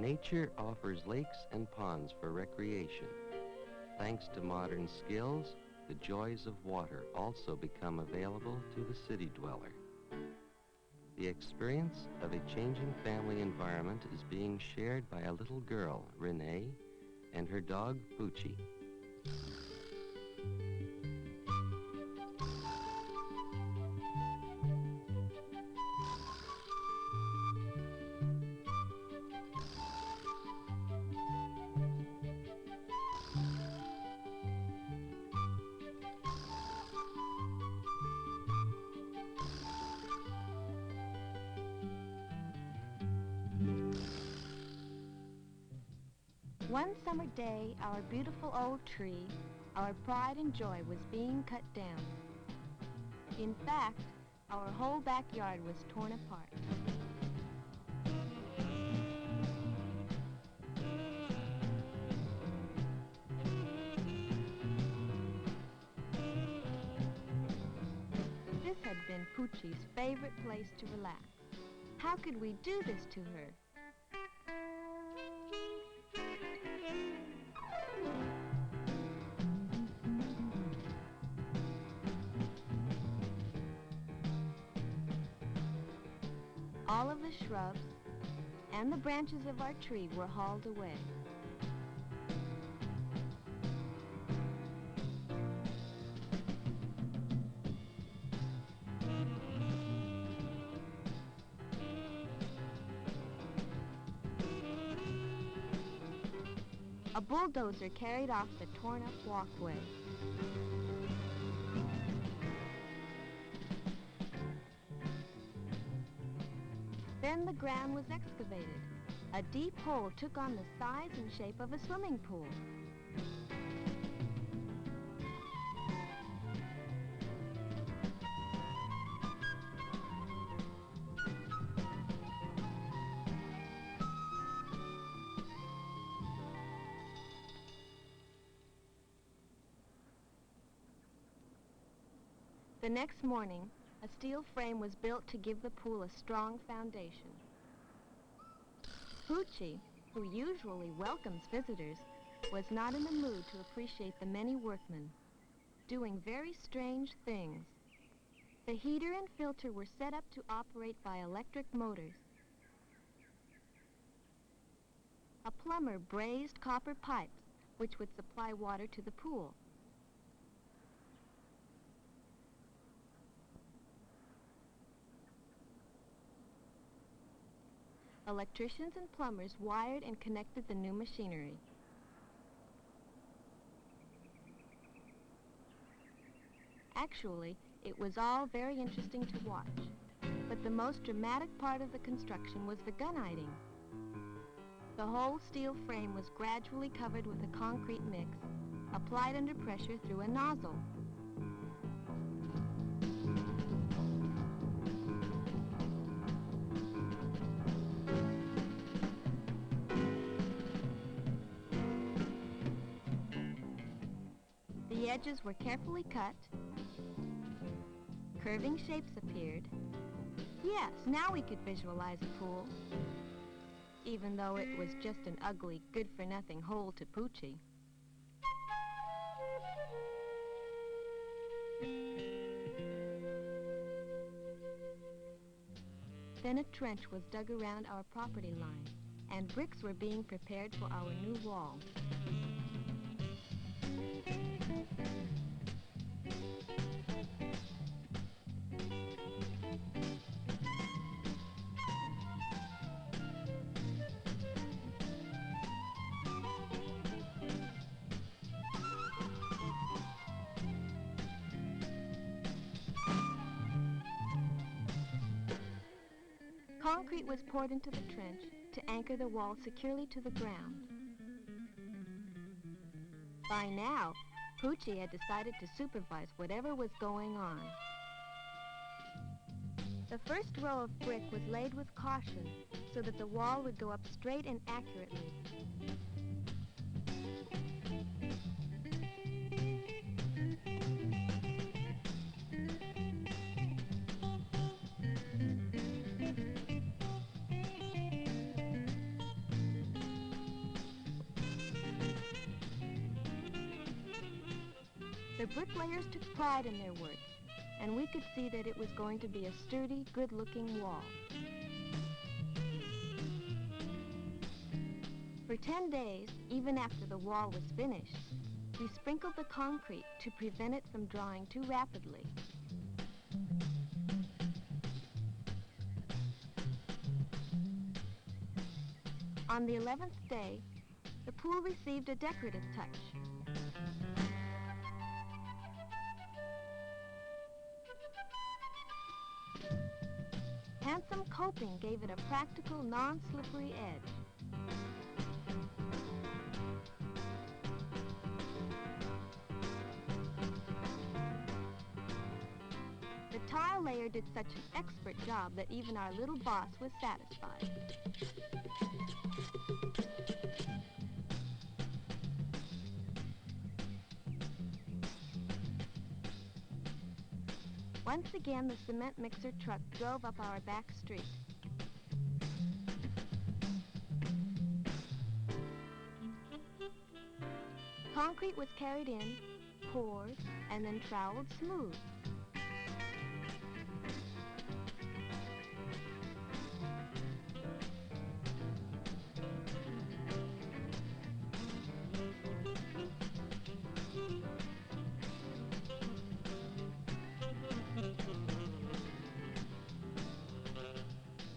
Nature offers lakes and ponds for recreation. Thanks to modern skills, the joys of water also become available to the city dweller. The experience of a changing family environment is being shared by a little girl, Renee, and her dog, Poochie. One summer day, our beautiful old tree, our pride and joy, was being cut down. In fact, our whole backyard was torn apart. This had been Poochie's favorite place to relax. How could we do this to her? All of the shrubs and the branches of our tree were hauled away. A bulldozer carried off the torn-up walkway. Then the ground was excavated. A deep hole took on the size and shape of a swimming pool. The next morning, a steel frame was built to give the pool a strong foundation. Poochie, who usually welcomes visitors, was not in the mood to appreciate the many workmen doing very strange things. The heater and filter were set up to operate by electric motors. A plumber brazed copper pipes, which would supply water to the pool. Electricians and plumbers wired and connected the new machinery. Actually, it was all very interesting to watch, but the most dramatic part of the construction was the gunite. The whole steel frame was gradually covered with a concrete mix, applied under pressure through a nozzle. The edges were carefully cut. Curving shapes appeared. Yes, now we could visualize a pool, even though it was just an ugly, good-for-nothing hole to Poochie. Then a trench was dug around our property line, and bricks were being prepared for our new wall. Concrete was poured into the trench to anchor the wall securely to the ground. By now, Poochie had decided to supervise whatever was going on. The first row of brick was laid with caution so that the wall would go up straight and accurately. The bricklayers took pride in their work, and we could see that it was going to be a sturdy, good-looking wall. For 10 days, even after the wall was finished, we sprinkled the concrete to prevent it from drying too rapidly. On the 11th day, the pool received a decorative touch. Handsome coping gave it a practical, non-slippery edge. The tile layer did such an expert job that even our little boss was satisfied. Once again, the cement mixer truck drove up our back street. Concrete was carried in, poured, and then troweled smooth.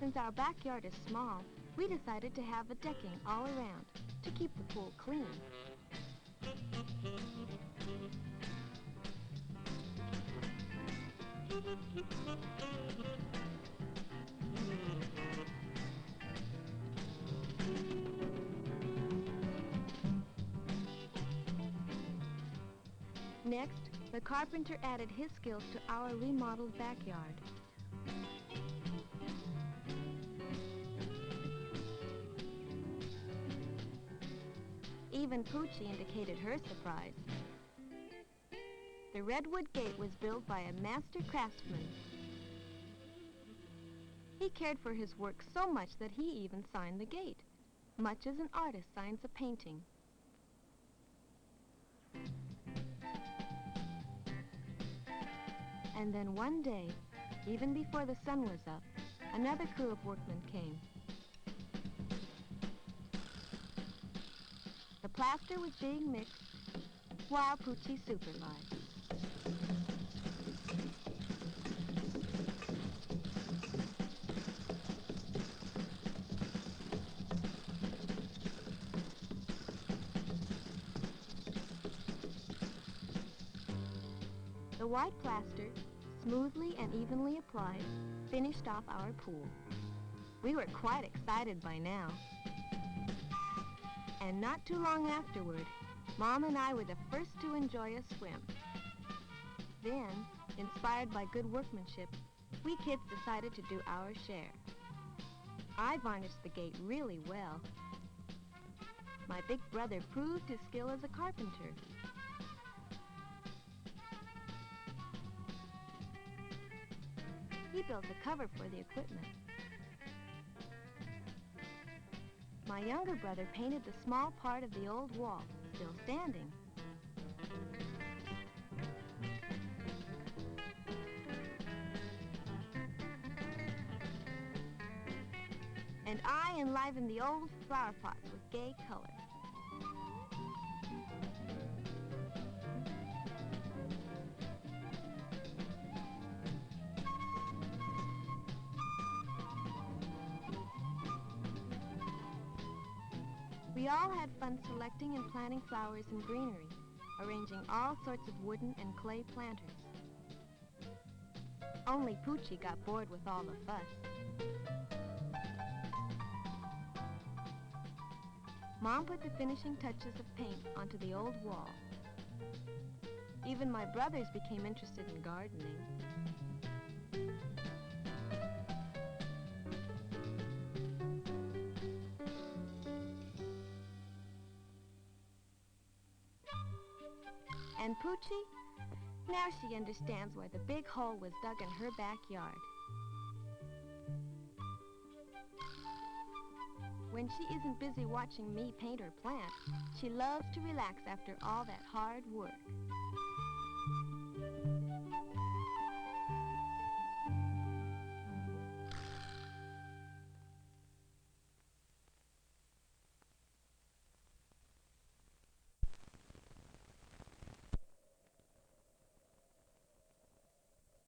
Since our backyard is small, we decided to have a decking all around to keep the pool clean. Next, the carpenter added his skills to our remodeled backyard. Even Poochie indicated her surprise. The redwood gate was built by a master craftsman. He cared for his work so much that he even signed the gate, much as an artist signs a painting. And then one day, even before the sun was up, another crew of workmen came. The plaster was being mixed while Poochie supervised. The white plaster, smoothly and evenly applied, finished off our pool. We were quite excited by now. And not too long afterward, Mom and I were the first to enjoy a swim. Then, inspired by good workmanship, we kids decided to do our share. I varnished the gate really well. My big brother proved his skill as a carpenter. He built a cover for the equipment. My younger brother painted the small part of the old wall, still standing. And I enlivened the old flower pots with gay color. We all had fun selecting and planting flowers and greenery, arranging all sorts of wooden and clay planters. Only Poochie got bored with all the fuss. Mom put the finishing touches of paint onto the old wall. Even my brothers became interested in gardening. And Poochie? Now she understands why the big hole was dug in her backyard. When she isn't busy watching me paint or plant, she loves to relax after all that hard work.